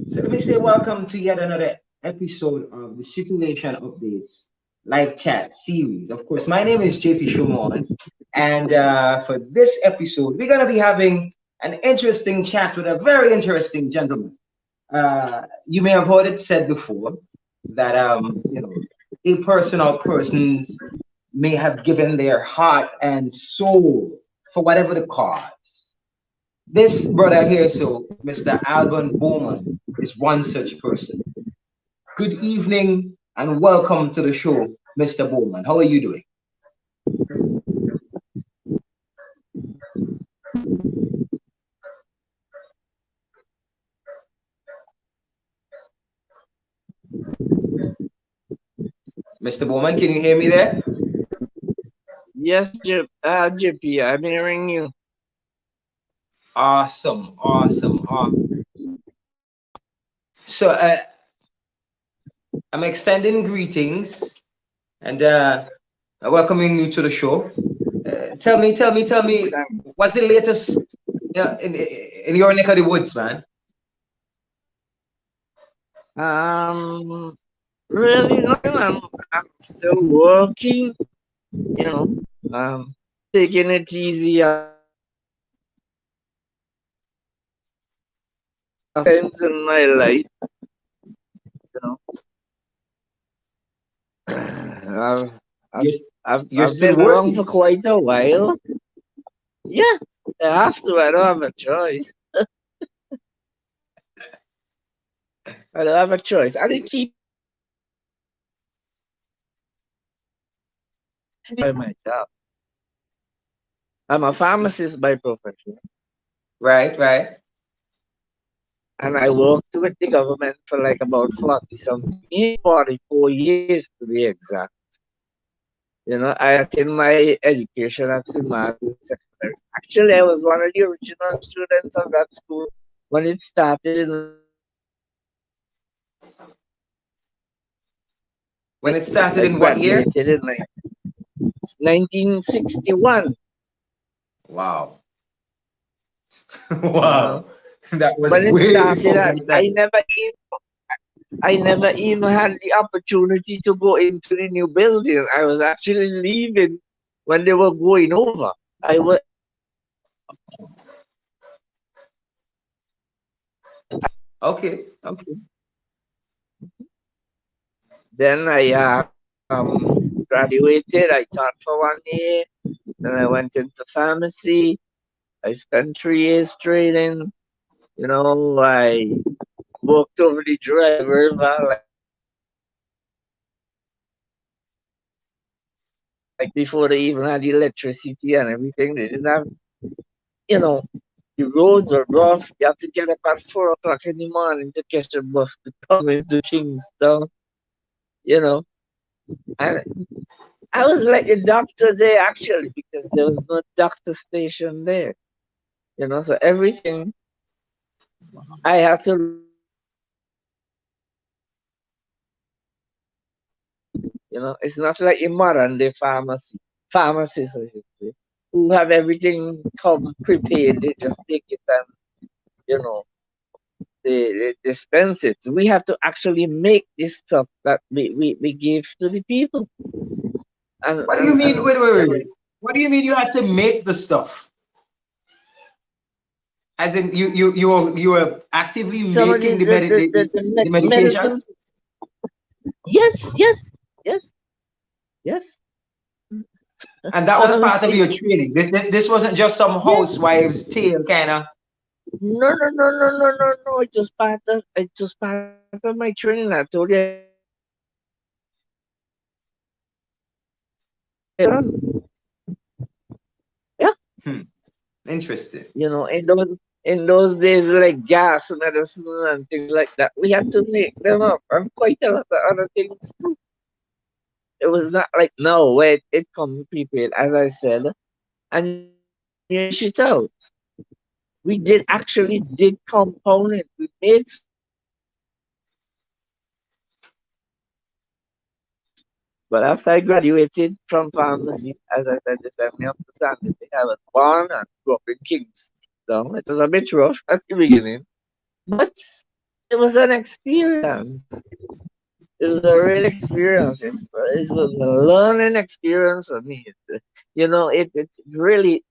So let me say welcome to yet another episode of the Situation Updates live chat series. Of course, my name is JP Shumon, and for this episode, we're going to be having an interesting chat with a very interesting gentleman. You may have heard it said before that a person or persons may have given their heart and soul for whatever the cause. This brother here, so Mr. Alban Bowman, is one such person. Good evening and welcome to the show, Mr. Bowman. How are you doing? Mr. Bowman, can you hear me there? Yes, JP, I'm hearing you. Awesome. So I'm extending greetings and welcoming you to the show. Tell me, what's the latest in your neck of the woods, man? Really nothing. I'm still working, taking it easy. Things in my life, you know. You're I've still been along for working. quite a while. Yeah, I have to. I don't have a choice. I don't have a choice. I didn't keep by my job. I'm a pharmacist by profession. Right. And I worked with the government for like about 40 something years, 44 years to be exact. I attained my education at St. Martin's Secondary. Actually, I was one of the original students of that school when it started When it started I in what year? graduated in like 1961. Wow. You know, Wow. That was when it way started, before my time. I never even had the opportunity to go into the new building. I was actually leaving when they were going over. I was Okay. then I graduated. I taught for 1 year. Then I went into pharmacy. I spent 3 years training. I worked over the Dry River like before they even had electricity and everything. They didn't have, you know, the roads were rough. You have to get up at 4 o'clock in the morning to catch a bus to come into Kingston. You know, and I was like a doctor there actually because there was no doctor station there. So everything I had to. It's not like a modern day pharmacists, I should say, who have everything come prepared. They just take it and they dispense it. We have to actually make this stuff that we give to the people. And What do you and, mean? and Wait. What do you mean you had to make the stuff? As in you were actively some of making the medicine. medications? Yes, yes. Yes, yes. And that was part of I your training. This wasn't just some yes. housewives' tale kind of. No, no, no, no, no, no, no. It was part of my training. I told you I did it done. Yeah. Hmm, interesting. In those days, like gas medicine and things like that, we had to make them up, and quite a lot of other things too. It was not like no, wait, it comes prepaid, as I said, and you dish it out. We actually did compound it. We made some But after I graduated from pharmacy, as I said, they sent me up to San Diego. I was born and grew up in Kingston. It was a bit rough at the beginning, but it was an experience. It was a real experience. It was a learning experience for me. It really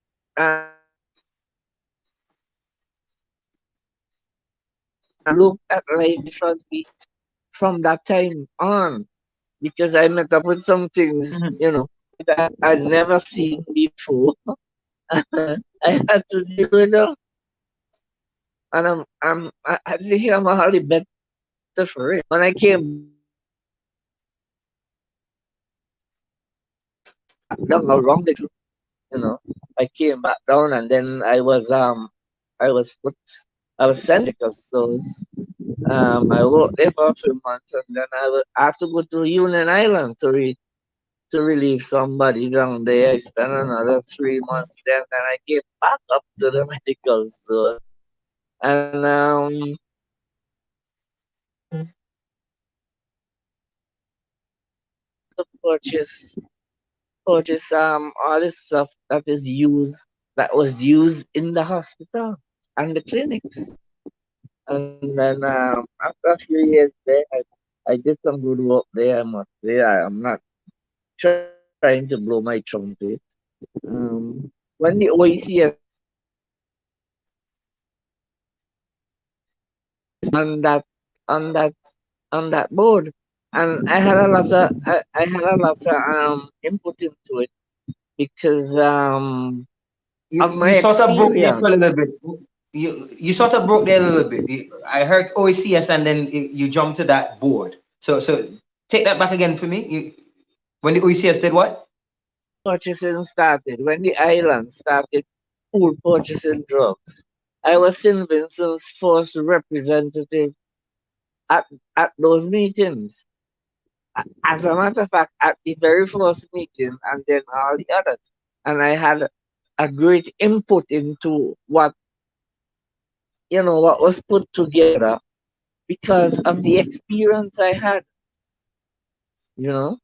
looked at life differently from that time on because I met up with some things, Mhm. that I'd never seen before. I had to deal with them, and I think I'm hardly better for it. When I came back down around the I came back down, and then I was put I was sent to medical stores. I worked there for a few months, and then I have to go to Union Island to relieve somebody down there. I spent another 3 months there, and I came back up to the medical store, and to purchase all the stuff that was used in the hospital and the clinics. And then after a few years there, I did some good work there. I must say, I'm not trying to blow my trumpet. Um, when the OECS started, on that on that board, and I had a lot of input into it because You of my you sort of broke me up a experience. little bit. You sort of broke there a little bit. I heard OECS and then you jumped to that board. So take that back again for me. When the OECS did what? Purchasing started, when the island started pool purchasing drugs, I was St. Vincent's first representative at, at those meetings. As a matter of fact, at the very first meeting and then all the others. And I had a great input into what was put together because of the experience I had, you know.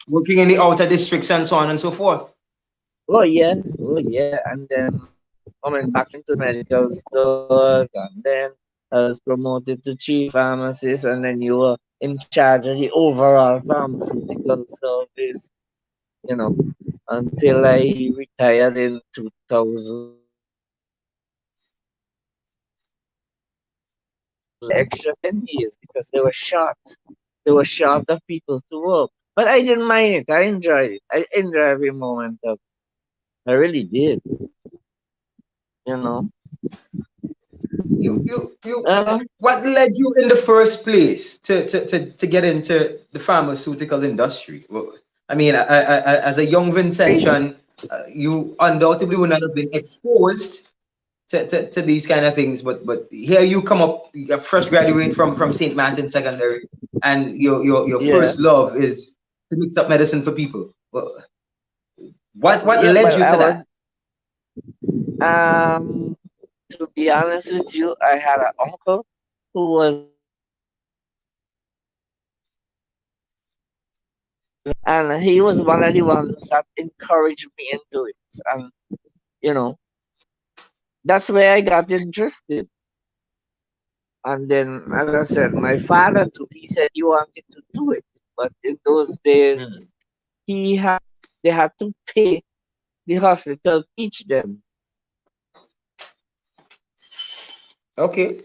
Working in the outer districts and so on and so forth. Oh yeah, and then coming back into medical stores, and then I was promoted to chief pharmacist, and then you were in charge of the overall pharmaceutical service, you know, until I retired in 2011. Extra 10 years because they were short. They were short of people to work. But I didn't mind it. I enjoyed it. I enjoyed every moment of it. I really did, you know. You Uh, what led you in the first place to get into the pharmaceutical industry? Well, I mean, as a young Vincentian, you undoubtedly would not have been exposed to these kind of things. But here you come up, you're a fresh graduate from St. Martin Secondary, and your yeah. first love is to mix up medicine for people. Well, what Yeah, led well, you I to was, that? to be honest with you, I had an uncle who was and he was one of the ones that encouraged me into it. And, you know, that's where I got interested. And then, as I said, my father too, he said he wanted to do it. But in those days, Mm. he had, they had to pay the hospital to teach them. Okay,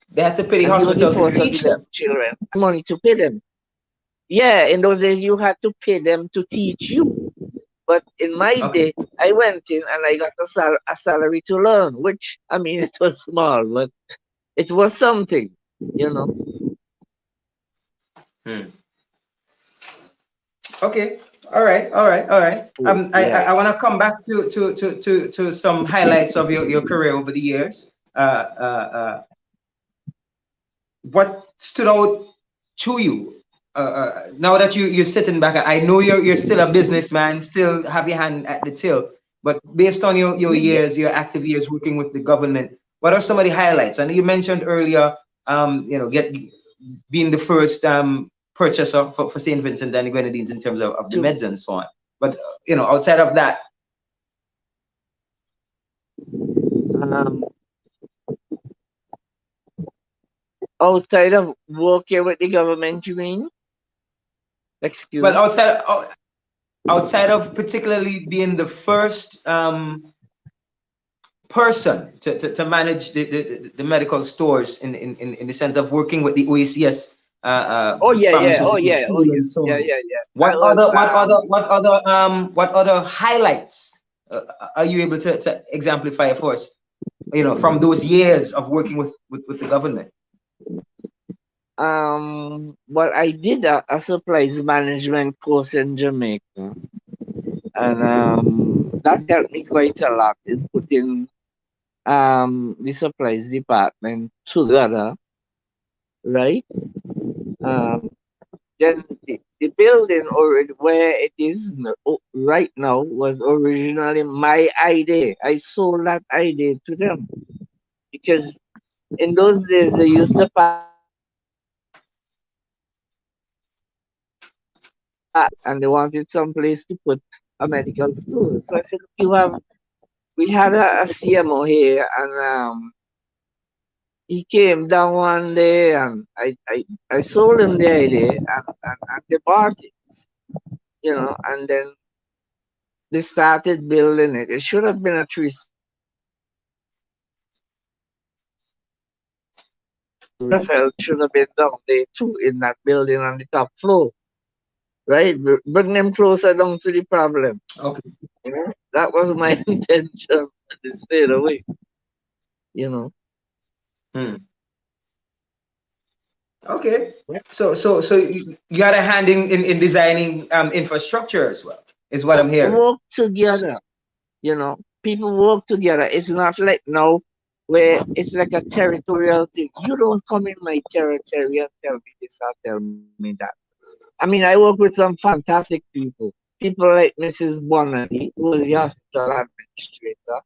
they had to pay the And he was the hospital to first of teach 11 them. children. Money to pay them. yeah, in those days you had to pay them to teach you. But in my Okay. day, I went in and I got a salary to learn, which, I mean, it was small, but it was something, you know. Hmm. Okay. All right. All right. All right. Yes, I yeah. want to come back to some highlights of your career over the years. What stood out to you now that you're sitting back? I know you're still a businessman, still have your hand at the till, but based on your Yeah. years, your active years working with the government, what are some of the highlights? I know you mentioned earlier, get being the first purchaser for St. Vincent and the Grenadines in terms of the To, meds and so on. But outside of that, um, outside of working with the government, you mean? well, Excuse? outside of particularly being the first person to manage the medical stores in the sense of working with the OECS Oh, yeah, yeah. Oh, pharmaceutical yeah. Oh, pool yeah. and so Yeah, on. yeah, yeah. I was, What other highlights are you able to exemplify for us? From those years of working with the government. well, I did a supplies management course in Jamaica, and that helped me quite a lot in putting the supplies department together, right? Um, then the building or where it is right now was originally my idea. I sold that idea to them because in those days they used to pass and they wanted some place to put a medical store. So I said, we had a CMO here and he came down one day and I sold him the idea and they bought it, and then they started building it. It should have been a felt should have been down there too in that building on the top floor, right? Bring them closer down to the problem. Okay. That was my intention. They stayed away, you know. Hmm. Okay. So you had a hand in designing infrastructure as well, is what I'm hearing. Work together, People work together. It's not like now where it's like a territorial thing. You don't come in my territory and tell me this or tell me that. I mean, I work with some fantastic people. People like Mrs. Bonnerly, who was the hospital administrator,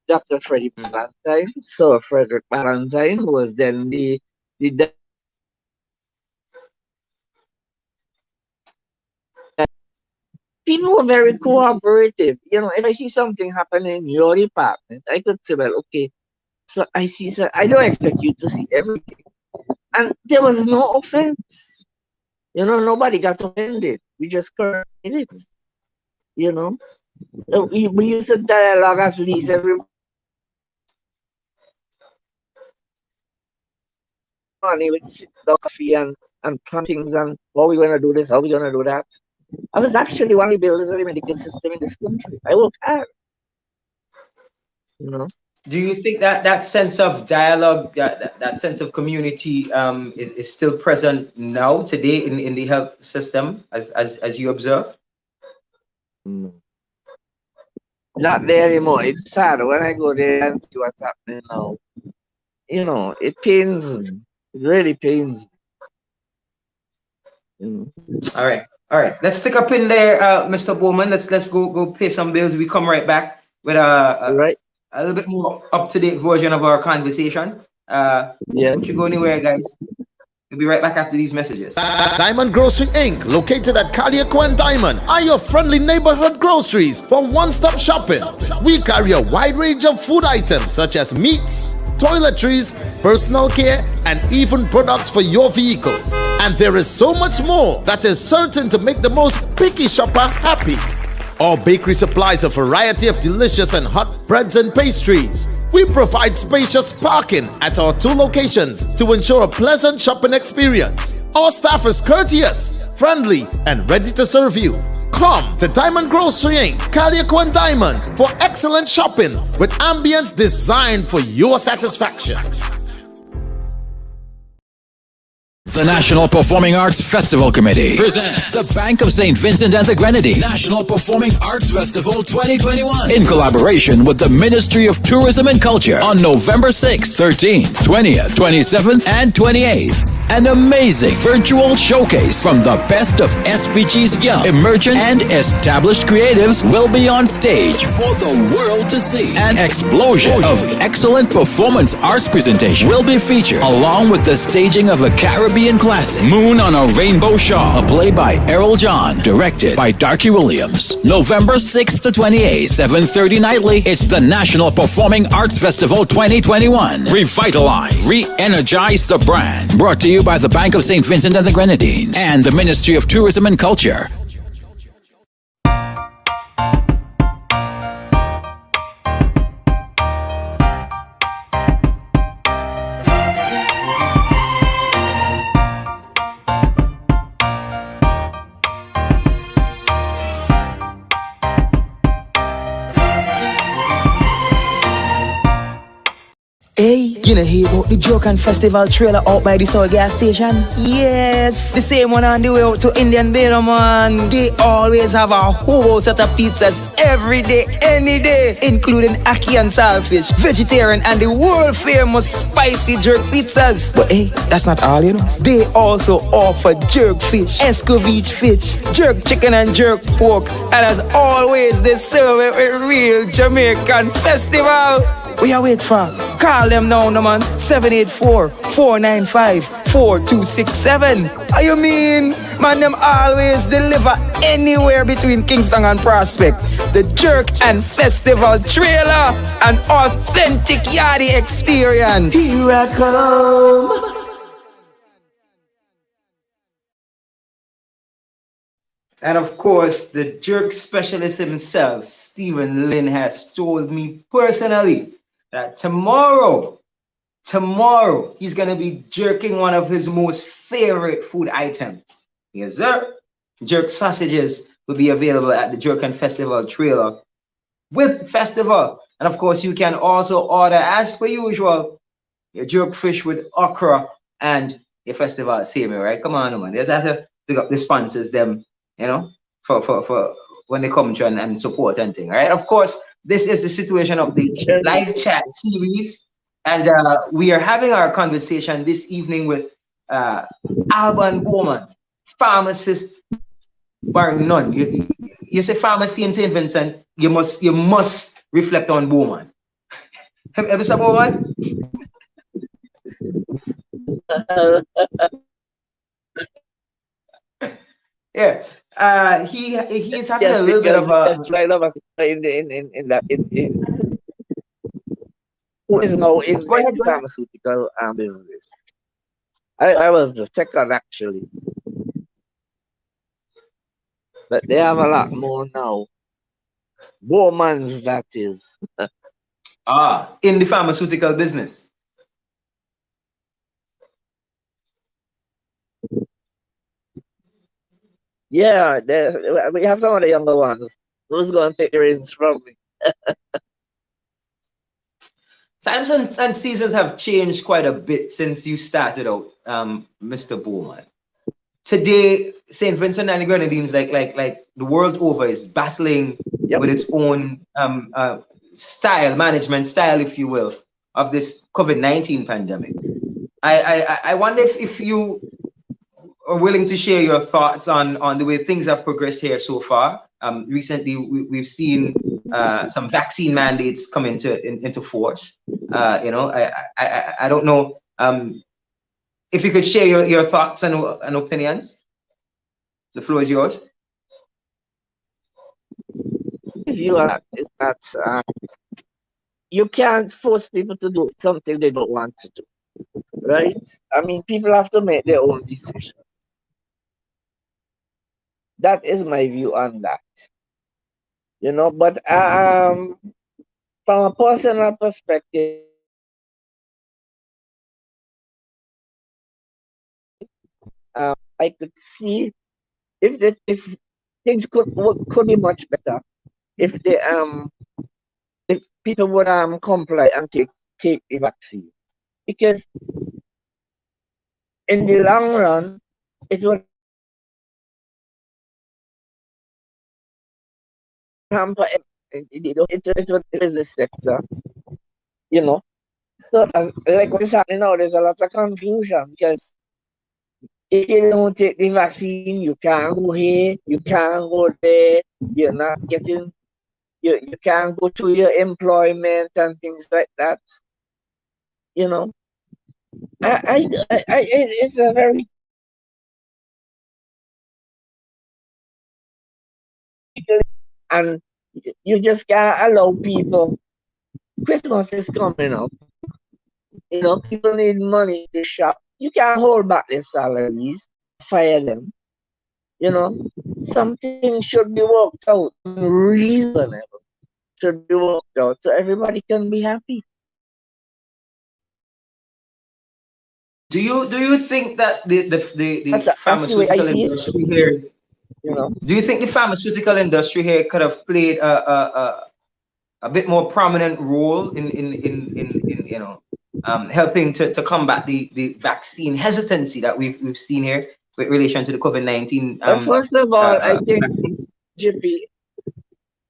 Dr. Freddie Hmm. Ballantyne, Sir Frederick Ballantyne, who was then the people were very cooperative. If I see something happen in your department, I could say, well, okay, so I see, so I don't expect you to see everything. And there was no offense. Nobody got offended. We just corrected it. You know, we used to dialogue at least every morning. We'd sit down, coffee, and plan things and how we gonna do this, how we gonna do that. I was actually one of the builders of the medical system in this country. I worked hard. You know. Do you think that sense of dialogue, that sense of community, is still present now today in the health system as you observe? Mm. Not there anymore. It's sad when I go there and see what's happening now. It pains me. It really pains me. All right, all right. Let's stick up in there, Mr. Bowman. Let's go pay some bills. We come right back with Right? a little bit more up to date version of our conversation. Yeah. Don't you go anywhere, guys. We'll be right back after these messages. Diamond Grocery Inc., located at Kaliako and Diamond, are your friendly neighborhood groceries for one-stop shopping. We carry a wide range of food items such as meats, toiletries, personal care, and even products for your vehicle. And there is so much more that is certain to make the most picky shopper happy. Our bakery supplies a variety of delicious and hot breads and pastries. We provide spacious parking at our 2 locations to ensure a pleasant shopping experience. Our staff is courteous, friendly, and ready to serve you. Come to Diamond Grocery Inc., Caliaco and Diamond for excellent shopping with ambience designed for your satisfaction. The National Performing Arts Festival Committee presents the Bank of St. Vincent and the Grenadines National Performing Arts Festival 2021 in collaboration with the Ministry of Tourism and Culture on November 6th, 13th, 20th, 27th, and 28th. An amazing virtual showcase from the best of SPG's young, emergent, and established creatives will be on stage for the world to see. An explosion of excellent performance arts presentation will be featured, along with the staging of a Caribbean classic, Moon on a Rainbow Shawl, a play by Errol John, directed by Darky Williams. November 6th to 28th, 7:30 nightly. It's the National Performing Arts Festival 2021. Revitalize, re-energize the brand. Brought to you by the Bank of St. Vincent and the Grenadines and the Ministry of Tourism and Culture. Hey, you know hear about the Joke and Festival trailer out by the Soul gas station? Yes, the same one on the way out to Indian Bale, man. They always have a whole set of pizzas every day, any day, including ackee and saltfish, vegetarian, and the world famous spicy jerk pizzas. But hey, that's not all, you know. They also offer jerk fish, escovitch fish, jerk chicken, and jerk pork. And as always, they serve it with real Jamaican festival. We are wait for. Call them now, no man. 784-495-4267. How you mean? Man, them always deliver anywhere between Kingston and Prospect. The Jerk and Festival trailer. An authentic yardie experience. Here I come. And of course, the jerk specialist himself, Stephen Lynn, has told me personally that tomorrow, he's going to be jerking one of his most favorite food items. Yes, sir. Jerk sausages will be available at the Jerk and Festival trailer with festival. And of course, you can also order, as per usual, your jerk fish with okra and your festival savory, right? Come on, man. There's have to pick up the sponsors, them, you know, for when they come to and support and thing, right? Of course, this is the Situation of the live chat series, and we are having our conversation this evening with Alban Bowman, pharmacist bar none. You say pharmacy in St. Vincent, you must reflect on Bowman. Ever said Bowman? Yeah. He is having a little bit of a who is now in Go ahead. pharmaceutical business. I was the second actually, but they have a lot more now. Bowman's, that is. In the pharmaceutical business. Yeah, we have some of the younger ones. Who's going to take the reins from me? Times and seasons have changed quite a bit since you started out, Mr. Bowman. Today, St. Vincent and the Grenadines, like the world over, is battling with its own management style, if you will, of this COVID-19 pandemic. I wonder if you are willing to share your thoughts on the way things have progressed here so far. Recently, we've seen some vaccine mandates come into force. I don't know if you could share your thoughts and opinions. The floor is yours. Is that you can't force people to do something they don't want to do, right? I mean, people have to make their own decisions. That is my view on that. But from a personal perspective, I could see if things could be much better if if people would comply and take the vaccine, because in the long run it would hamper it would business sector, you know. So as like what is happening now, there's a lot of confusion because if you don't take the vaccine, you can't go here, you can't go there, you're not getting you can't go to your employment and things like that. You know, it's a very and you just can't allow people. Christmas is coming up. You know, people need money to shop. You can't hold back their salaries, fire them. You know, something should be worked out, reasonable should be worked out so everybody can be happy. Do you think that the That's the way I pharmaceutical see it. industry here, You know, do you think the pharmaceutical industry here could have played a bit more prominent role in you know, helping to combat the vaccine hesitancy that we've seen here with relation to the COVID-19 but first of all, I think vaccines? GP,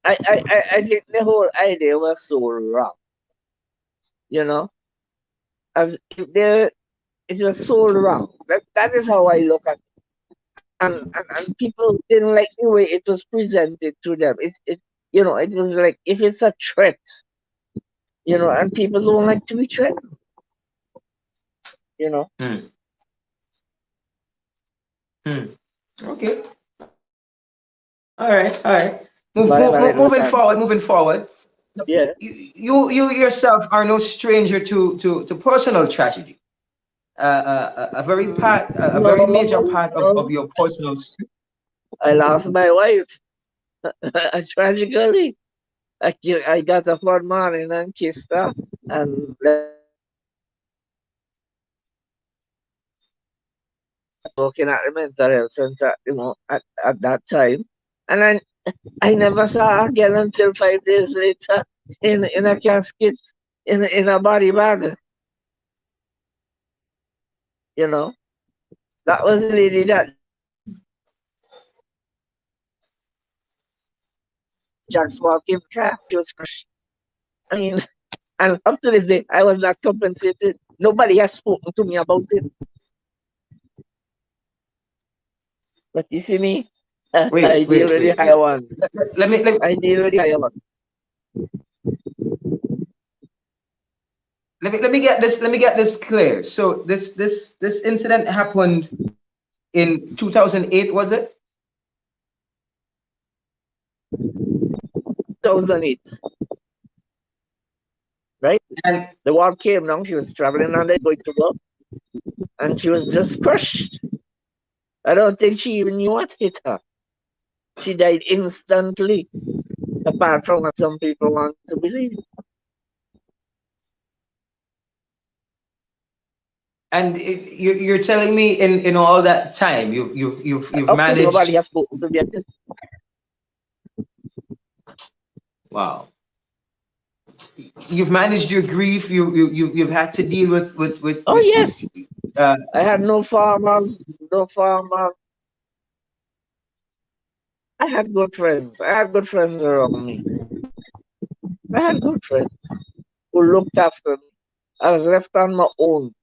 I think the whole idea was so wrong. You know, as if there it was so wrong. That is how I look at it. And people didn't like the way it was presented to them. It you know, it was like if it's a threat, you know, and people don't like to be threatened. You know. Okay. All right. All right. Moving forward. Yeah. You yourself are no stranger to personal tragedy. A very major part of your personal story. I lost my wife tragically. I got a flood morning and kissed her and working at the mental health center, you know, at that time. And I never saw her again until 5 days later in a casket in a body bag. You know. That was the lady that Jack's walking car. She was crushed. I mean, and up to this day, I was not compensated. Nobody has spoken to me about it. But you see me, I deal with the higher one. I deal with the higher one. Let me get this clear. So this incident happened in 2008, was it? 2008. Right? And the war came down. She was traveling on the going to work, and she was just crushed. I don't think she even knew what hit her. She died instantly, apart from what some people want to believe. And you're telling me in all that time you've managed. Nobody has spoken to me. Wow. You've managed your grief. You've had to deal with. Oh yes. I had no farmer. I had good friends. I had good friends around me. I had good friends who looked after me. I was left on my own,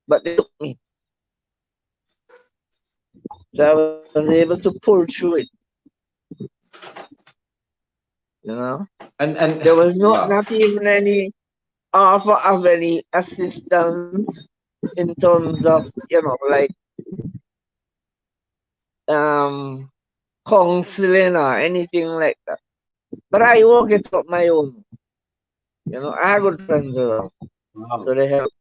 but they took me. So I was able to pull through it. You know? And there was not even any offer of any assistance in terms of, you know, like counseling or anything like that. But I work it up my own. You know, I have good friends around. Wow. So they help.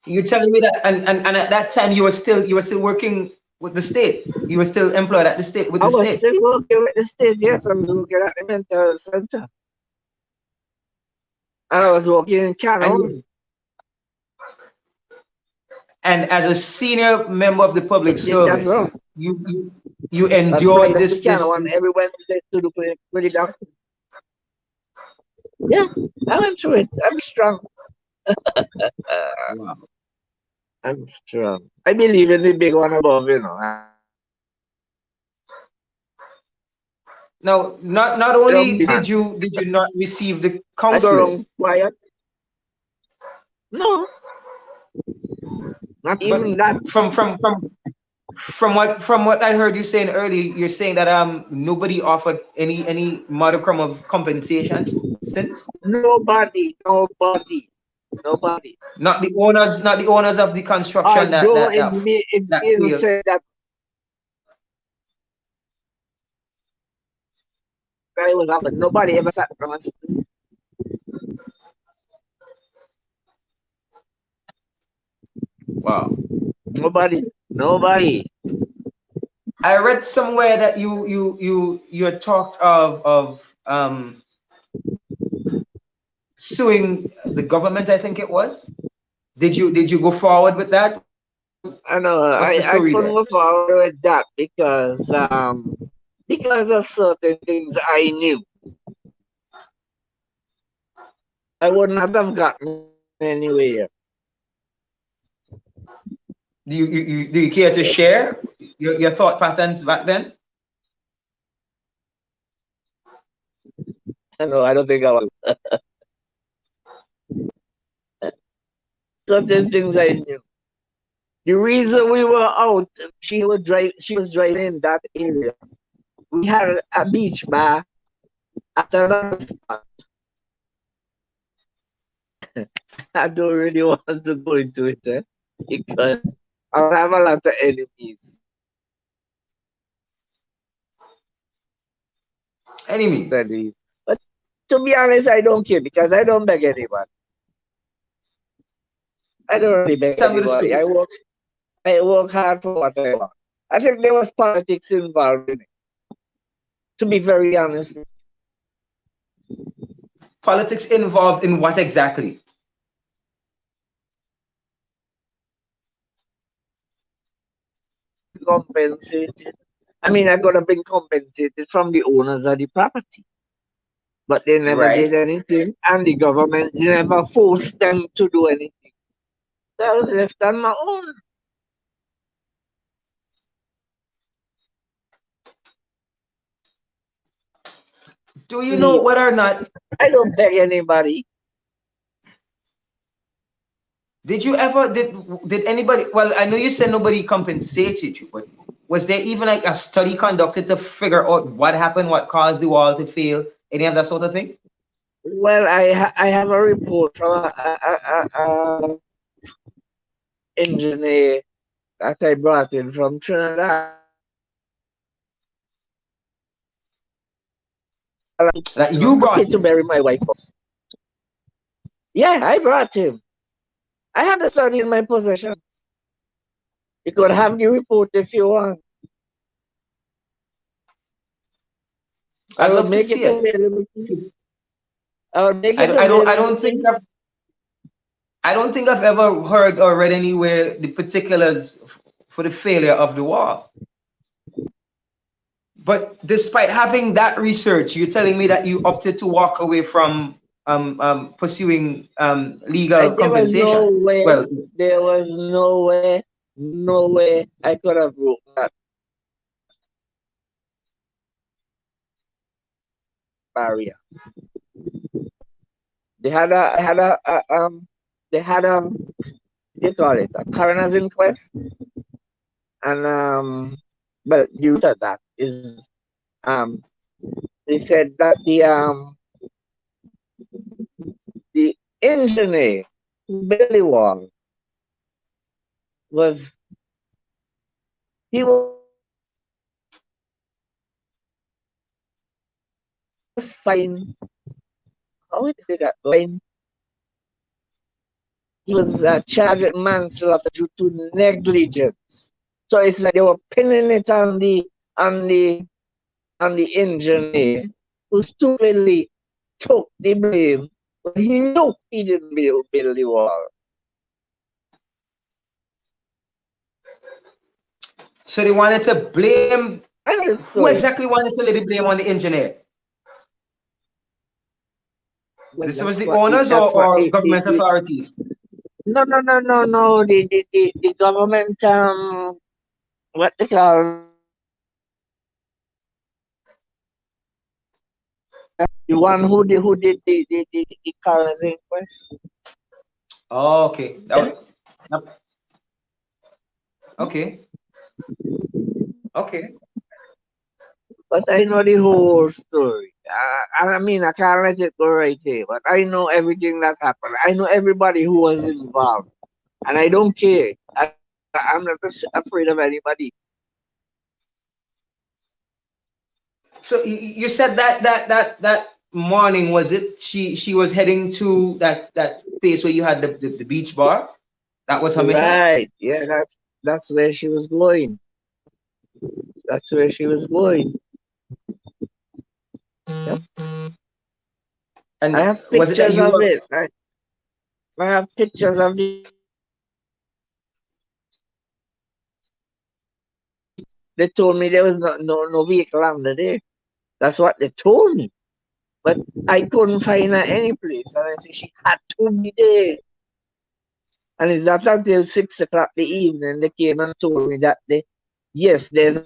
You're telling me that and at that time you were still working with the state. You were still employed at the state with the state. I was still working with the state, yes. I was working at the mental health center. And I was working in Canon. And as a senior member of the public That's service, wrong. you That's why endured I this Canon this. every Wednesday to do pretty down. Yeah, I went through it. I'm strong. Wow. I'm strong. I believe in the big one above, you know. Now, not only did you not receive the I go counseling, around quiet. No, not but even that. from what I heard you saying earlier, you're saying that nobody offered any modicum of compensation since. Nobody. Not the owners of the construction Although it's that being failed. said that I was up, but nobody ever sat down and said, Wow. Nobody. I read somewhere that you had talked of suing the government, I think it was. Did you go forward with that? I know. What's the I story couldn't there? go forward with that because of certain things I knew. I would not have gotten anywhere. Do you care to share your thought patterns back then? No, I don't think I was. Certain things I knew. The reason we were out, she was driving in that area. We had a beach bar at another spot. I don't really want to go into it because I have a lot of enemies. Enemies. But to be honest, I don't care because I don't beg anybody. I don't really beg Tell me the anybody. story. I work hard for what I want. I think there was politics involved in it. To be very honest. Politics involved in what exactly? Compensated. I mean, I could have been compensated from the owners of the property. But they never did Right. anything, and the government never forced them to do anything. So I was left on my own. Do you know whether or not I don't beg anybody. did anybody, well, I know you said nobody compensated you, but was there even like a study conducted to figure out what happened, what caused the wall to fail, any of that sort of thing? Well, I have a report from a engineer that I brought in from Trinidad. Like you brought To bury my wife. Yeah, I brought him. I have the study in my possession. You could have the report if you want. I'd love to see it. Available. I will make it I don't think I've ever heard or read anywhere the particulars for the failure of the wall. But despite having that research, you're telling me that you opted to walk away from pursuing legal compensation. Well, there was no way I could have broken that barrier. They had you call it a coroner's inquest, and well, due to that is they said that the engineer Billy Wong he was fine. How did they get fine? He was charged with manslaughter due to negligence. So it's like they were pinning it on the engineer who stupidly took the blame But he knew he didn't build the wall. So they wanted to blame. And the Who story. exactly wanted to lay the blame on the engineer? Well, This was the owners or government authorities? no. The government what they call the one who did the coroner's inquest. Oh, okay. Yeah. Okay. Okay. But I know the whole story. I mean, I can't let it go right here, but I know everything that happened. I know everybody who was involved, and I don't care. I'm not afraid of anybody. So you said that morning, was it? She was heading to that place where you had the beach bar. That was her mission. Right? Yeah, that's where she was going. That's where she was going. Yep. I And have was it that pictures you of were? it. I have pictures of the. They told me there was no vehicle under there. That's what they told me. But I couldn't find her any place. And I said she had to be there. And it's not until 6 o'clock the evening they came and told me that yes, there's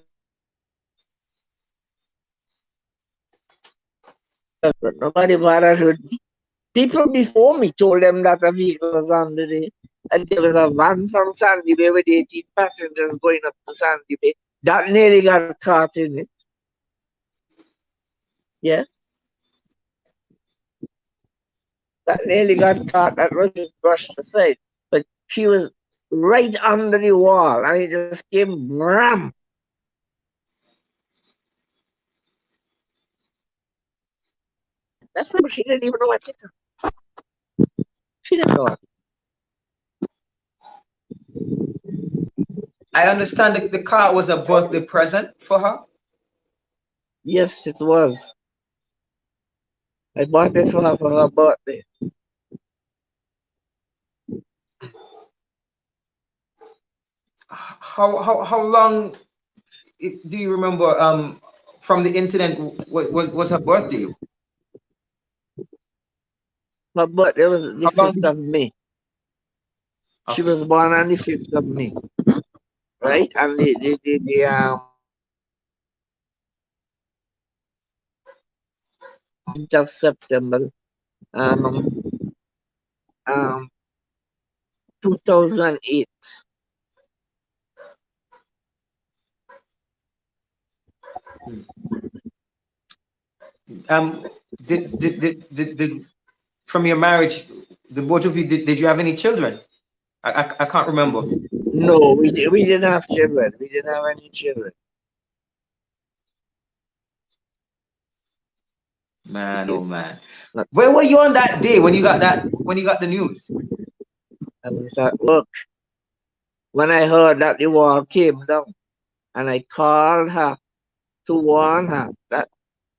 but nobody bothered with me. People before me told them that a vehicle was under there. And there was a van from Sandy Bay with 18 passengers going up to Sandy Bay. That nearly got caught in it. Yeah. That nearly got caught. That was just brushed aside. But she was right under the wall and it just came ram. That's why she didn't even know what hit her. She didn't know what. I understand the car was a birthday present for her. Yes, it was. I bought it for her birthday. How long do you remember from the incident was her birthday? Her birthday was the How long 5th did of May. She Okay. was born on the 5th of May. Right? And the 5th of September um, um, 2008. um did from your marriage, the both of you, did you have any children? I can't remember. No, we didn't have children. We didn't have any children. Man, We oh man. not, Where were you on that day when you got the news? I was at work when I heard that the wall came down. And I called her to warn her that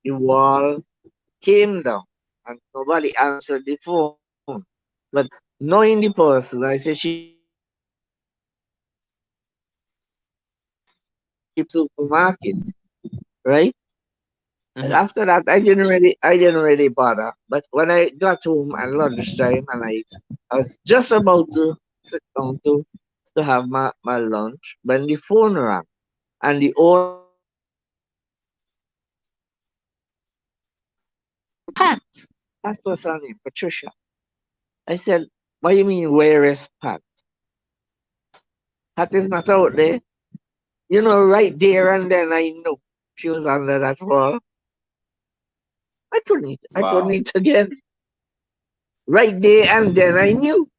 the wall came down. And nobody answered the phone. But knowing the person, I said she supermarket, right? And Hmm. after that, I didn't really bother. But when I got home at lunchtime, and I was just about to sit down to have my lunch when the phone rang, and the owner, Pat, that was her name, Patricia. I said, "What do you mean, where is Pat? Pat is not out there." You know, right there and then I knew she was under that wall. I don't Wow. need again. Right there and then I knew.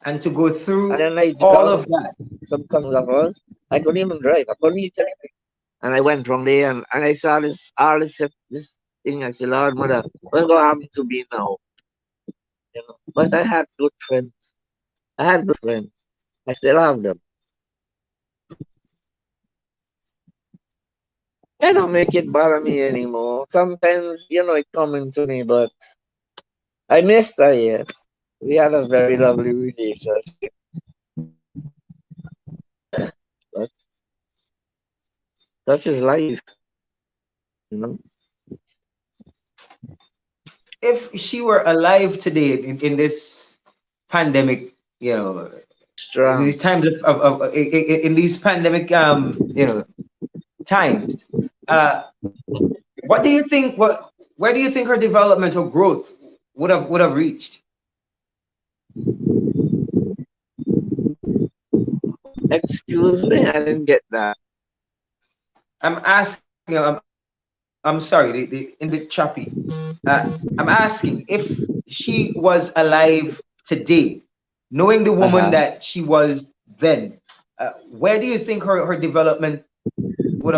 And to go And through then I all of discovered that. some cousins of ours. I couldn't even drive. I couldn't eat anything. And I went from there and I saw this thing. I said, Lord mother, what's gonna happen to me now? You know. But I had good friends. I had good friends. I still have them. I don't make it bother me anymore. Sometimes, it coming to me, but I missed her, yes. We had a very lovely relationship. But such is life, you know. If she were alive today in this pandemic, you know, in these Strong. times in these pandemic times, uh, what do you think? Where do you think her developmental growth would have reached? Excuse me, I didn't get that. I'm asking. I'm sorry. In the choppy. I'm asking if she was alive today, knowing the woman Uh-huh. that she was then. Where do you think her development would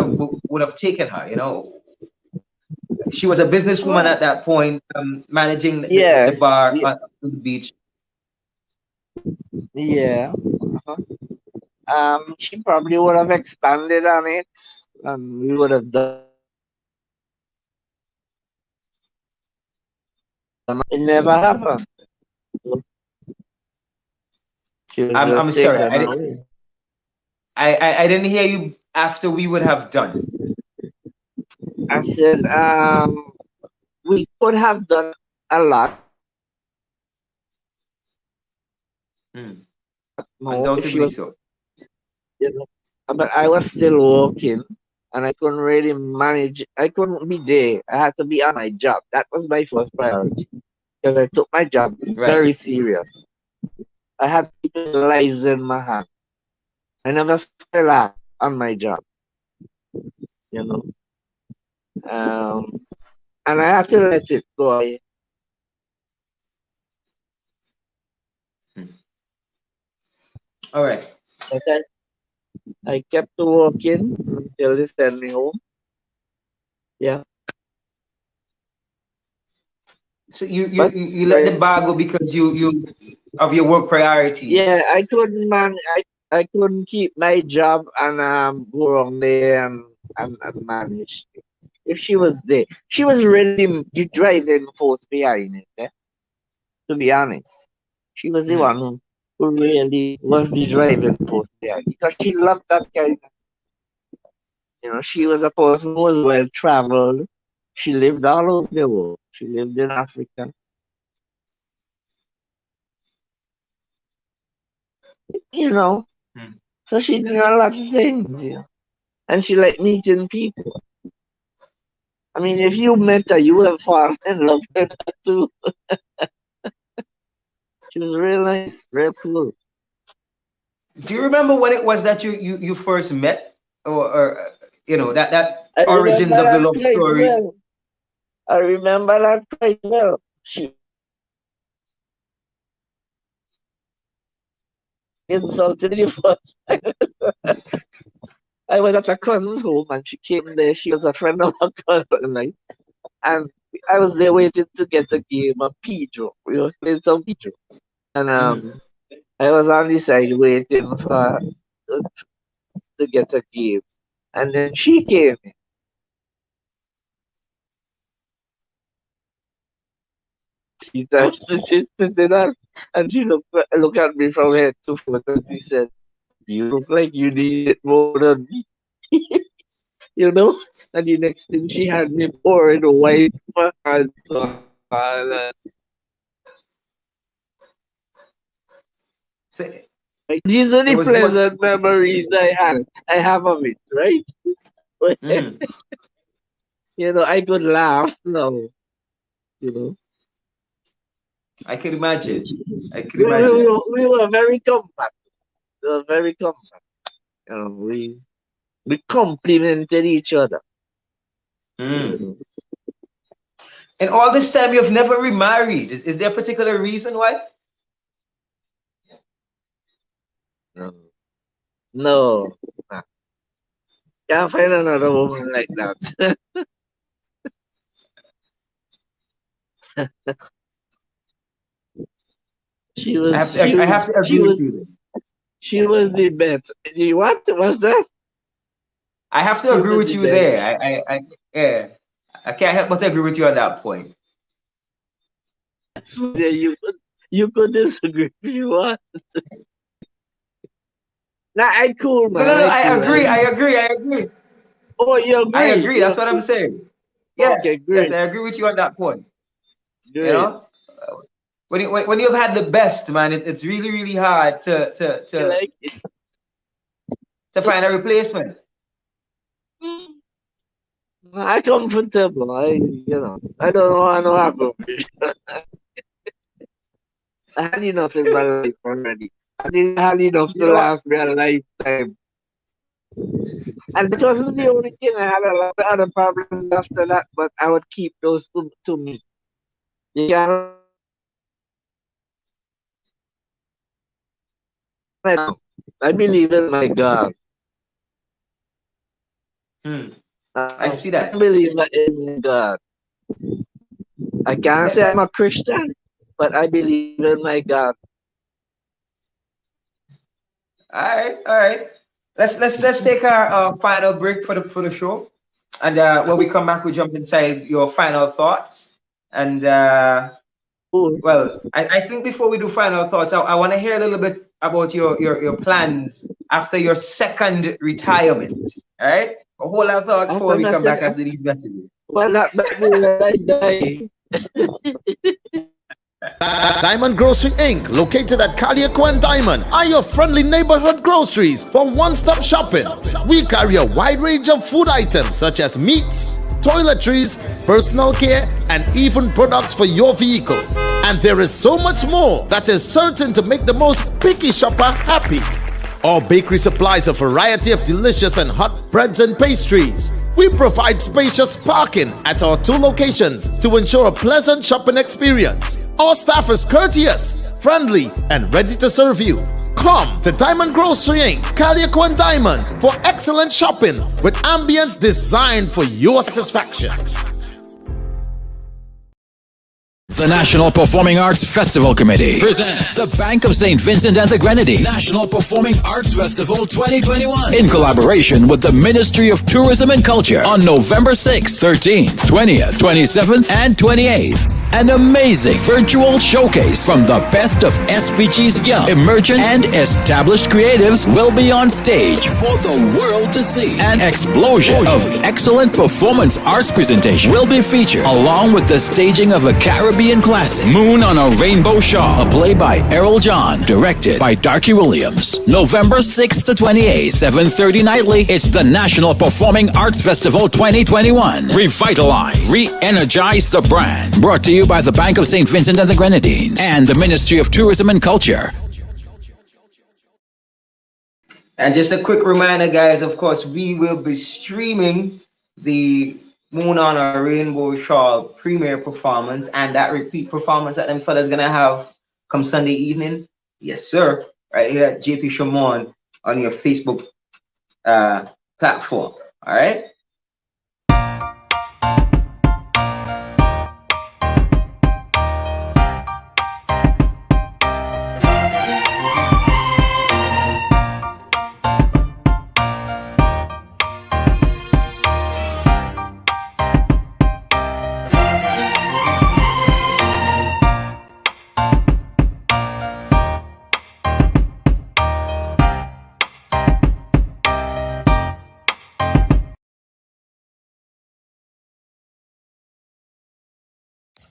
have taken her? She was a businesswoman Well, at that point, managing the yes, bar on the beach. yeah. Uh-huh. She probably would have expanded on it, and we would have done a lot of things. It never happened. So she was I'm just sorry. taken away. I didn't hear you after we would have done. I said, we could have done a lot Hmm. more if she Undoubtedly was, so. you know, but I was still working and I couldn't really manage. I couldn't be there. I had to be on my job. That was my first priority because I took my job Right. very serious. I had people's lives in my hand. I never slacked on my job, you know. Um, and I have to let it go. Hmm. All right. But I kept working until they sent me home. Yeah, So but you let the very, bar go because you of your work priorities. yeah, I couldn't keep my job and go around there and manage. If she was there, she was really the driving force behind it. To be honest, she was the Hmm. one who really was the driving force behind because she loved that kind. She was a person who was well traveled. She lived all over the world. She lived in Africa. You know, Hmm. so she knew a lot of things. And she liked meeting people. I mean, if you met her, you would have fallen in love with her too. She was real nice, real cool. Do you remember when it was that you first met, or that I origins remember of the that love quite story? well. I remember that quite well. She insulted you first. I was at a cousin's home and she came there. She was a friend of a cousin, right? And I was there waiting to get a game of Pedro. We were playing some Pedro. And Hmm. I was on the side waiting for to get a game. And then she came in. She started sitting there and she looked at me from head to foot and she said, "You look like you need it more than me." you know? And the next thing she had me pouring wine for her and so on. And So these are it the was more. pleasant memories I have of it, right? Hmm. I could laugh now, you know. I can imagine. I can We, we, imagine. we were very compact. We were very compact. We complimented each other. You Hmm. know. And all this time you've never remarried. Is there a particular reason why? No, no, nah. Can't find another woman like that. she I was, have to she I was, have to she agree with was, you. she was the best. What was that? I have to agree with you there. Yeah, I can't help but agree with you on that point. Yeah, you could disagree if you want. Nah, I cool, No, man. no, no. I I cool. agree. I agree. I agree. Oh, you I agree? agree. That's what I'm saying. Yes, Okay, yes, great, I agree with you on that point. You great. know, when you've had the best, man, it's really really hard I like it. to find a replacement. I comfortable. I don't want no accomplish. I had enough in my life already. I didn't have enough You to know what? last me a lifetime. And that wasn't the only thing. I had a lot of other problems after that, but I would keep those to me. You can't. I believe in my God. Hmm. I I'm a see strong that. believer in God. I can't say I'm a Christian, but I believe in my God. All right, all right. Let's take our final break for the show, and when we come back, we jump inside your final thoughts. And Cool. well, I think before we do final thoughts, I want to hear a little bit about your plans after your second retirement. All right, a whole lot of thought before After we my come back second, after these messages. well, that might be when I die. Diamond Grocery Inc., located at Caliaco and Diamond, are your friendly neighborhood groceries for one-stop shopping. We carry a wide range of food items such as meats, toiletries, personal care, and even products for your vehicle. And there is so much more that is certain to make the most picky shopper happy. Our bakery supplies a variety of delicious and hot breads and pastries. We provide spacious parking at our 2 locations to ensure a pleasant shopping experience. Our staff is courteous, friendly, and ready to serve you. Come to Diamond Grocery Inc., Caliaco and Diamond for excellent shopping with ambience designed for your satisfaction. The National Performing Arts Festival Committee presents the Bank of St. Vincent and the Grenadines National Performing Arts Festival 2021 in collaboration with the Ministry of Tourism and Culture on November 6th, 13th, 20th, 27th, and 28th. An amazing virtual showcase from the best of SPG's young, emergent, and established creatives will be on stage for the world to see. An explosion of excellent performance arts presentation will be featured, along with the staging of a Caribbean classic, Moon on a Rainbow Shawl, a play by Errol John, directed by Darky Williams. November 6th to 28th, 7:30 nightly. It's the National Performing Arts Festival 2021. Revitalize, re-energize the brand. Brought to you by the Bank of St. Vincent and the Grenadines and the Ministry of Tourism and Culture. And just a quick reminder, guys, of course, we will be streaming the Moon on a Rainbow Shawl premiere performance and that repeat performance that them fellas gonna have come Sunday evening. Yes, sir. Right here at JP Shimon on your Facebook platform. All right.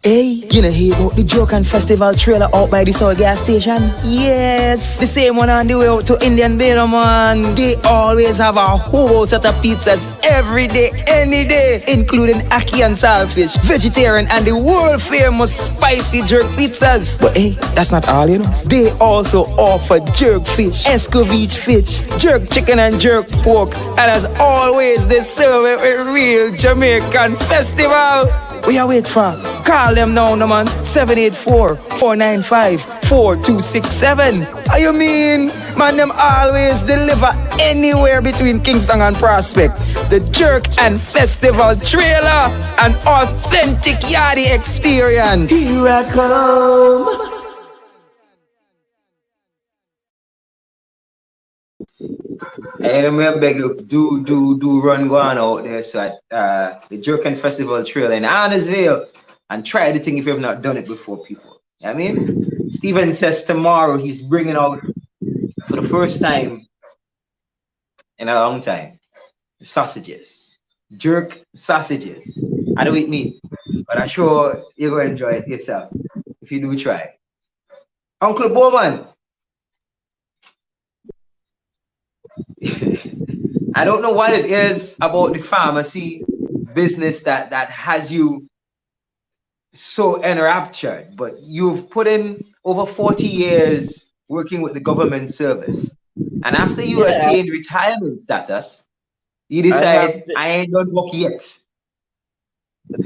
Hey, you know hear about the Joke and Festival trailer out by the Soul gas station? Yes, the same one on the way out to Indian Beta, man. They always have a whole set of pizzas every day, any day, including ackee and saltfish, vegetarian, and the world famous spicy jerk pizzas. But hey, that's not all, you know. They also offer jerk fish, escovitch fish, jerk chicken, and jerk pork. And as always, they serve it with real Jamaican festival. We are wait for. Call them now, no man. 784-495-4267. How you mean? Man, them always deliver anywhere between Kingston and Prospect. The Jerk and Festival trailer. An authentic yardie experience. Here I come. And I beg you, do run go on out there so at the Jerkin Festival Trail in Annesville and try the thing if you have not done it before, people. You know what I mean? Steven says tomorrow he's bringing out for the first time in a long time sausages, jerk sausages. I don't eat meat, but I'm sure you're going to enjoy it yourself if you do try. Uncle Bowman, I don't know what it is about the pharmacy business that has you so enraptured, but you've put in over 40 years working with the government service. And after you Yeah, attained retirement status, you I have. decide I ain't done work yet.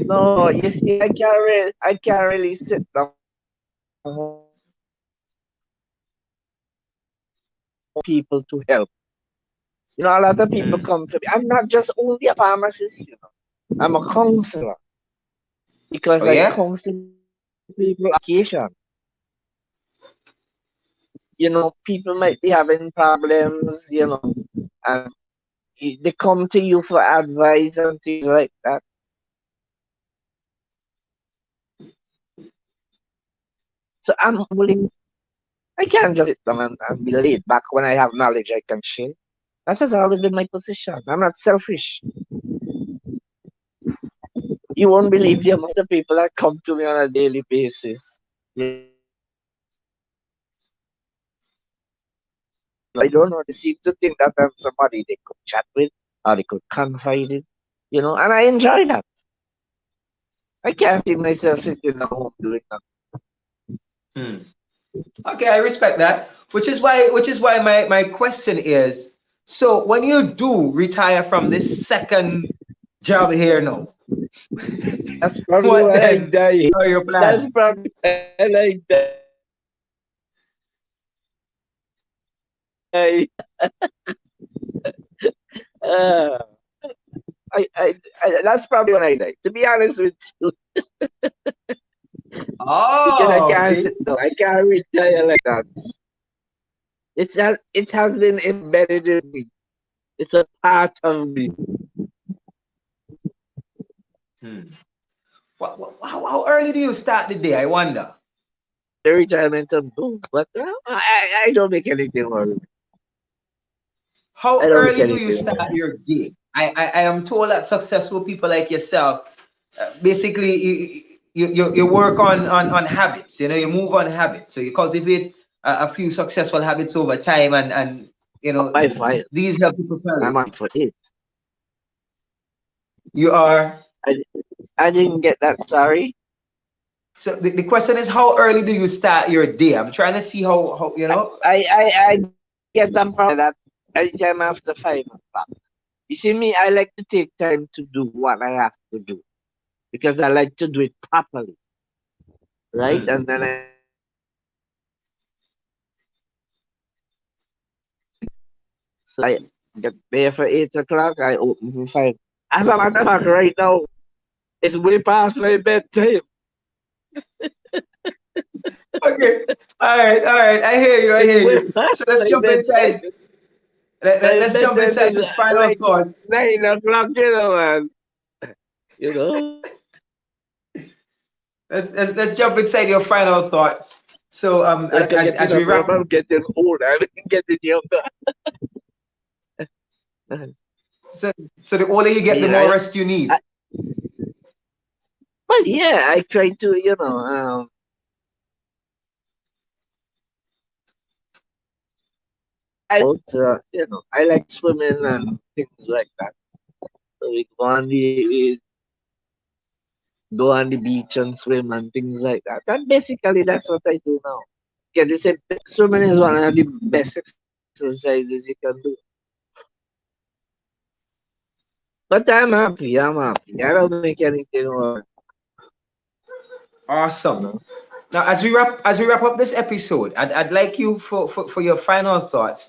No, you see, I can't really sit down people to help. You know, a lot of people Hmm. come to me. I'm not just only a pharmacist, you know. I'm a counselor Oh because I yeah? counsel people on occasion. You know, people might be having problems, you know, and they come to you for advice and things like that. So I'm willing. I can't just sit down and be laid back when I have knowledge I can share. That has always been my position. I'm not selfish. You won't believe the amount of people that come to me on a daily basis. You know, I don't know. They seem to think that I'm somebody they could chat with or they could confide in. You know, and I enjoy that. I can't see myself sitting at home doing that. Hmm. Okay, I respect that. Which is why my question is, so when you do retire from this second job here now, That's probably what why I then die. are your That's plans? probably why I die. Uh, that's probably when I die. To be honest with you, because I Oh, can't okay. sit down. I can't retire like that. It has been embedded in me. It's a part of me. Hmm. How early do you start the day? I wonder. The retirement of boom. But I don't make anything worry. I How don't make early do you anything start worry. your day? I am told that successful people like yourself, basically, you work on habits. You know, you move on habits. So you cultivate a few successful habits over time, and you know By fire. these help to propel I'm you. on for it. You are. I, I didn't get that. Sorry. So the question is, how early do you start your day? I'm trying to see how you know. I get them from that anytime after 5 o'clock. You see me, I like to take time to do what I have to do because I like to do it properly, right? Hmm. And then I so I get there for 8 o'clock. I open for 5. As a matter of fact, right now it's way past my bedtime. Okay. All right. I hear you. I It's hear way you. past So let's my jump bedtime. inside. Let's jump Bedtime inside is the final like thoughts. 9 o'clock, you know, man. You know. Let's jump inside your final thoughts. So Like I'm as getting we up, wrap. I'm getting old. I'm getting younger. So so the older you I get, the mean, more rest you I need. well, yeah, I try to, I like swimming and things like that. So we go on the beach and swim and things like that. And basically, that's what I do now. Because they say swimming is one of the best exercises you can do. But I'm happy. I'm happy. I don't make anything work. You Awesome. know. Now as we wrap up this episode, I'd like you for your final thoughts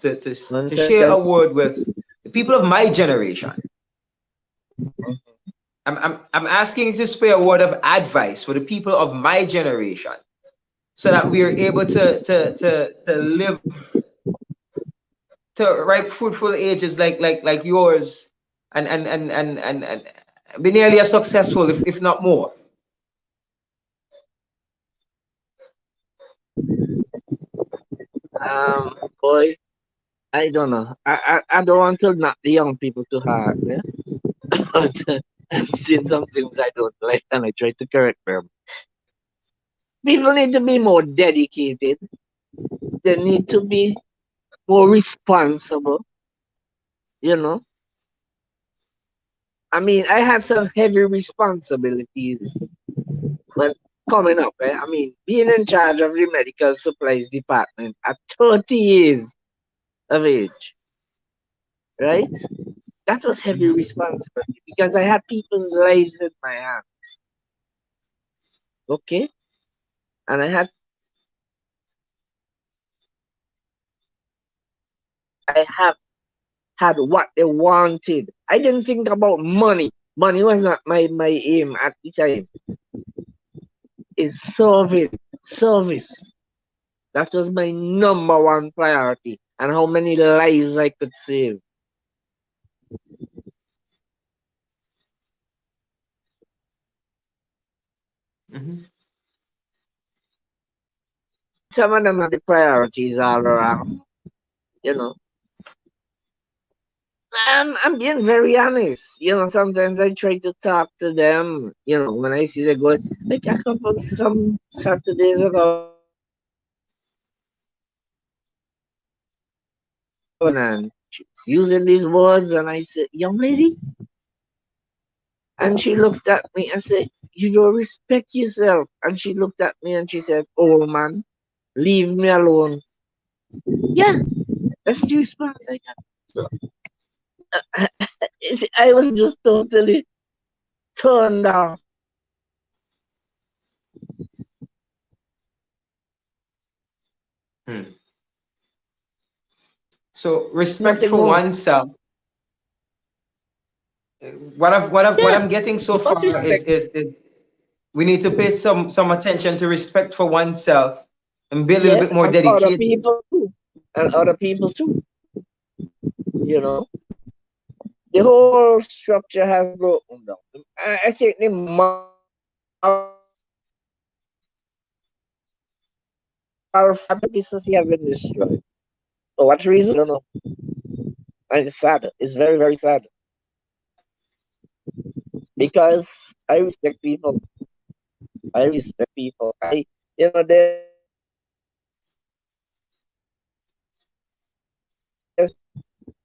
One to share a second. word with the people of my generation. I'm asking you to spare a word of advice for the people of my generation so that we are able to live to ripe fruitful ages like yours, and be nearly as successful, if not more? Boy, I don't know. I don't want to knock the young people too hard, yeah? But I've seen some things I don't like and I try to correct them. People need to be more dedicated. They need to be more responsible, you know. I mean, I have some heavy responsibilities when coming up. I mean, being in charge of the medical supplies department at 30 years of age, right? That was heavy Mhm. responsibility because I had people's lives in my hand, okay? And I had I have had what they wanted. I didn't think about money. Money was not my aim at the time. It's service. That was my number one priority, and how many lives I could save. Mhm. Some of them are the priorities all around, you know. I'm being very honest. You know, sometimes I try to talk to them, you know, when I see they go like a couple some Saturdays ago I was and she's using these words and I said, young lady, and she looked at me and said, you don't respect yourself. And she looked at me and she said, old man, leave me alone. Yeah, that's the response I got. So I was just totally turned off. Hmm. So respect Nothing for more. oneself. What Yeah, I'm getting so you must far respect. is we need to pay some attention to respect for oneself and be a little Yes, bit more and other dedicated. people too. And other people too. You know, the whole structure has broken down. I think the moral fabric of the society has been destroyed. For what reason? I don't know. And it's sad. It's very, very sad. Because I respect people. I respect people. You know, there's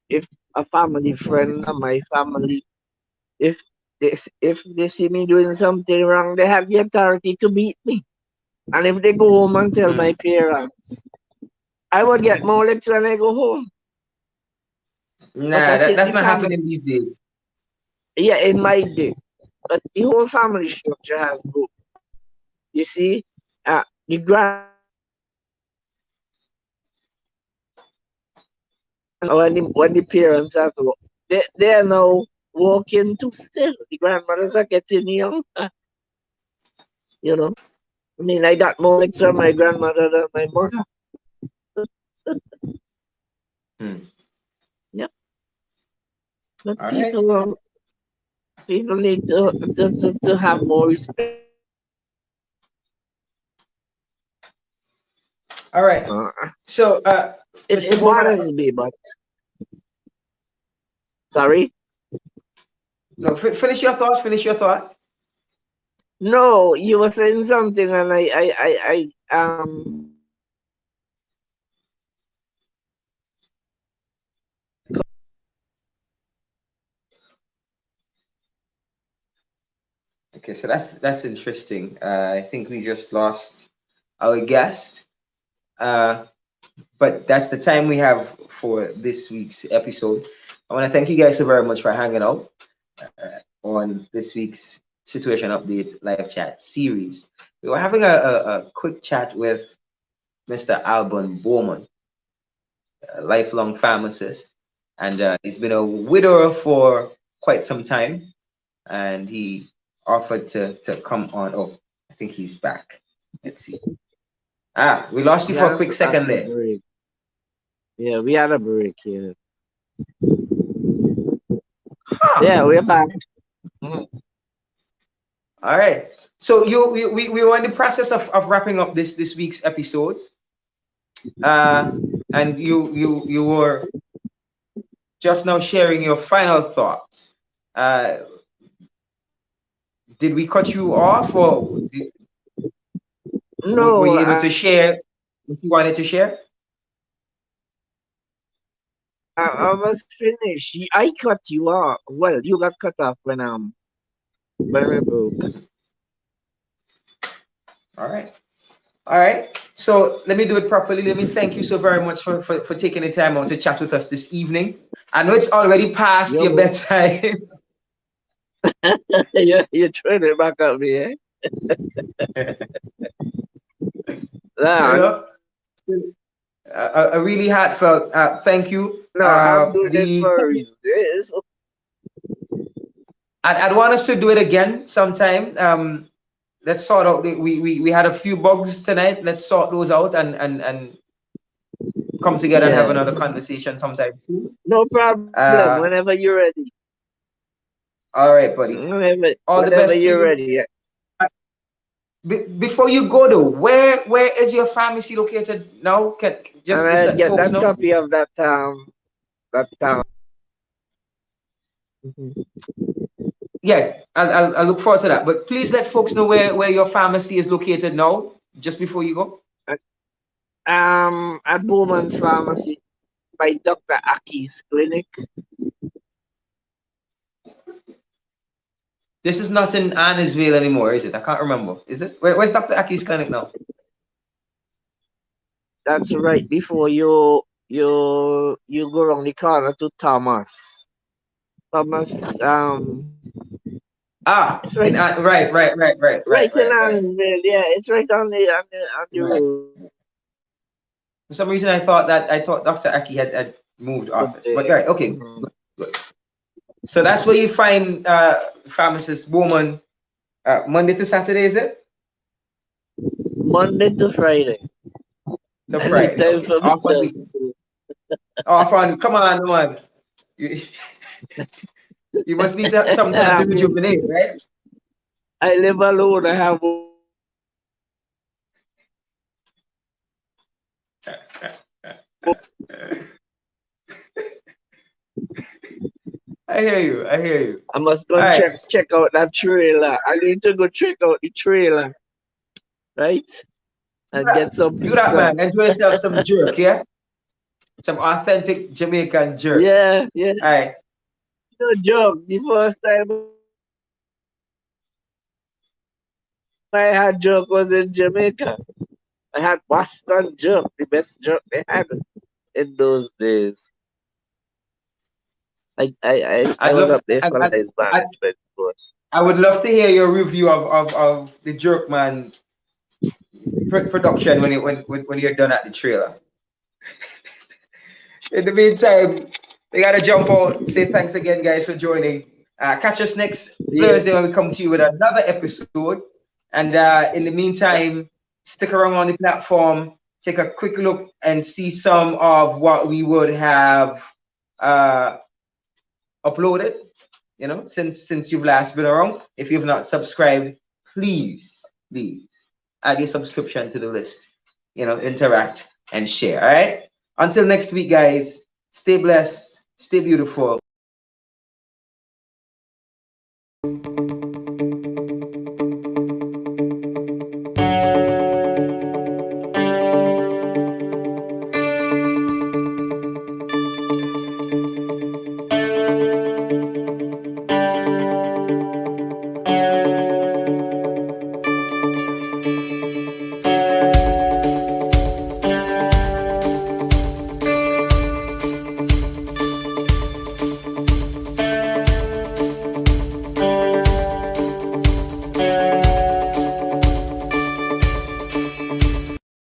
if a family friend of my family, if if they see me doing something wrong, they have the authority to beat me. And if they go home and tell Hmm. my parents, I would get more licks when I go home. But Nah, I think that's the not family, happening these days. yeah, it might do. But the whole family structure has broken. You see, the when the parents have to, they are now walking too still. The grandmothers are getting young, you know. I mean, I got more licks on my grandmother than my mother. Hmm. Yeah, but All right. people need to have more respect. All right. So, Mr. It Bowman, bothers me, but sorry. no, finish your thought. Finish your thought. No, you were saying something, and Okay, so that's interesting. I think we just lost our guest. Uh, but that's the time we have for this week's episode. I want to thank you guys so very much for hanging out on this week's Situation Updates live chat series. We were having a quick chat with Mr. Alban Bowman, a lifelong pharmacist, and he's been a widower for quite some time. And he offered to come on. Oh, I think he's back. Let's see. Ah, we lost you for a quick second that's there. great. Yeah, we had a break here. Huh. Yeah, we're back. Mhm. All right. So we were in the process of wrapping up this week's episode. And you were just now sharing your final thoughts. Uh, did we cut you off, or were No, you able to share what you wanted to share? I was finished. I cut you off. Well, you got cut off when we broke. All right. All right. So let me do it properly. Let me thank you so very much for taking the time out to chat with us this evening. I know it's already past your Yo, bedtime. you're throwing it back at me, eh? You Nah, know, a really heartfelt thank you. no, I'm doing it The for a reason. Yes. I'd want us to do it again sometime. Let's sort out we had a few bugs tonight. Let's sort those out and come together and have Yeah. another conversation sometime soon. No problem. Uh, Whenever you're ready. all right, buddy. All the Whenever best to you're you. ready. Before you go though, where is your pharmacy located now? Can And just I'll let get folks that know. copy of that Mhm. Yeah, I'll look forward to that. But please let folks know where your pharmacy is located now, just before you go. At Bowman's Pharmacy by Dr. Aki's clinic. This is not in Annisville anymore, is it? I can't remember. Is it? Where's Dr. Aki's clinic now? That's right before you go around the corner to Thomas. Thomas, Ah, it's in right right. in Allenville. Yeah, it's right on the Right. road. For some reason, I thought Dr. Aki had moved office. But There. right, okay, Mhm. good. So that's where you find pharmacist Bowman Monday to Saturday, is it? Monday to Friday. To I need Friday. time Okay. for Off on myself. week. Off on. Come on, man. You, you must need some time I to mean, rejuvenate, right? I live alone. I have I hear you. I hear you. I must go All and check right. check out that trailer. I need to go check out the trailer, right? Do And that. get some Do that, pizza. man. Enjoy yourself some jerk, yeah? Some authentic Jamaican jerk. Yeah, yeah. All right. No joke. The first time I had jerk was in Jamaica. I had Boston jerk, the best jerk they had in those days. I I'd was love up there for his I, management course. I would love to hear your review of the Jerkman production when you're done at the trailer. In the meantime, we gotta jump out. Say thanks again, guys, for joining. Catch us next Yeah. Thursday when we come to you with another episode. And in the meantime, stick around on the platform, take a quick look and see some of what we would have uploaded. You know, since you've last been around. If you've not subscribed, please add your subscription to the list. You know, interact and share. All right. Until next week, guys. Stay blessed. Stay beautiful.